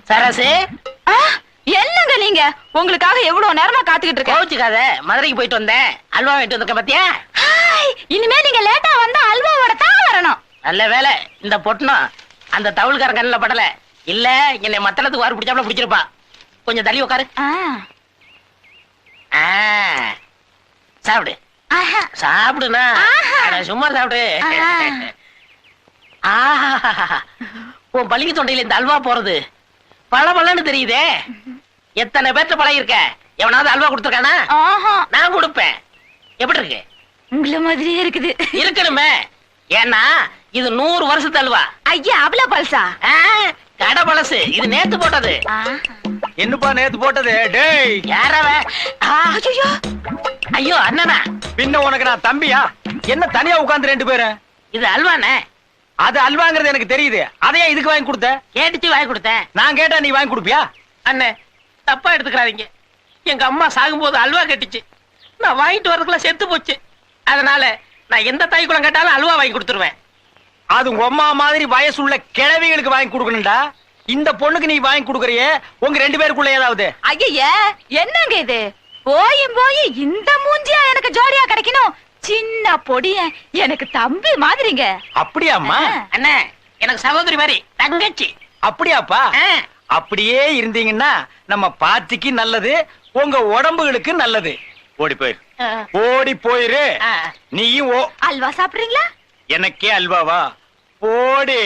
சரசு, என்னங்க நீங்க? உங்களுக்காக எவ்வளவு நேரமா காத்துக்கிட்டு இருக்கேன். கோச்சுக்காத. மதுரைக்கு போயிட்டு வந்தேன், அல்வா வாங்கிட்டு வந்திருக்க பாத்தியா? இனிமே நீங்க லேட்டா வந்தா அல்வாவோட தான் வரணும். நல்ல வேலை, இந்த பொட்டணும் அந்த தவுள்காரன் கண்ணில் படல. இல்ல என்னை மத்தளத்துக்கு வாரு பிடிச்சாப்ல பிடிச்சிருப்பா. கொஞ்சம் தள்ளி உட்காரு. சாப்பிடு சாப்பிடுனா, சும்மா சாப்பிடு. உன் பள்ளிக்கு தொண்டையில இந்த அல்வா போறது பழபழன்னு தெரியுதே. எத்தனை பேர்த்த பழகி இருக்க, எவனாவது அல்வா கொடுத்துருக்கானா? நான் கொடுப்பேன். எப்படி இருக்கு? உங்கள மாதிரியே இருக்குது. இருக்கணுமே, ஏன்னா இது 100 வருஷத்து அல்வா. ஐயா, அவ்வளவு பழசா? கடை பழசு, இது நேத்து போட்டது. என்னப்பா நேத்து போட்டது? டேய், யாரவ? ஐயோ அண்ணனா. பின்ன உனக்கு நான் தம்பியா? என்ன தனியா உட்கார்ந்து 2 பேரும்? இது அல்வானே. அது அல்வாங்கிறது எனக்கு தெரியுது. அதையே இதுக்கு வாங்கி கொடுத்த? கேட்டுச்சு வாங்கி கொடுத்தேன். நான் கேட்டா நீ வாங்கி கொடுப்பியா? அண்ணே, தப்பா எடுத்துக்கிறாதீங்க. எங்க அம்மா சாகும்போது அல்வா கட்டிச்சு. நான் வாங்கிட்டு வரதுக்குள்ள செத்து போச்சு. அதனால நான் எந்த தாய் குளம் கேட்டாலும் அல்வா வாங்கி கொடுத்துருவேன். அது உங்க அம்மா மாதிரி வயசுள்ள கிழவிகளுக்கு வாங்கி கொடுக்கணும்டா. இந்த பொண்ணுக்கு நீ வாங்கி கொடுக்கறியே, உங்க 2 பேருக்குள்ள ஏதாவது? ஐயா, என்னங்க இது? போய் இந்த மூஞ்சியா எனக்கு ஜோடியா கிடைக்கணும்? சின்ன பொடிய எனக்கு தம்பி மாதிரிங்க. அப்படியாம்மா? அண்ணே, எனக்கு சகோதரி மாதிரி தங்கச்சி. அப்படியாப்பா? அப்படியே இருந்தீங்கன்னா நம்ம பாட்டிக்கு நல்லது, உங்க உடம்புகளுக்கு நல்லது. ஓடி போயிரு, ஓடி போயிரு. நீயும் அல்வா சாப்பிடுறீங்களா? எனக்கே அல்வாவா? போடி.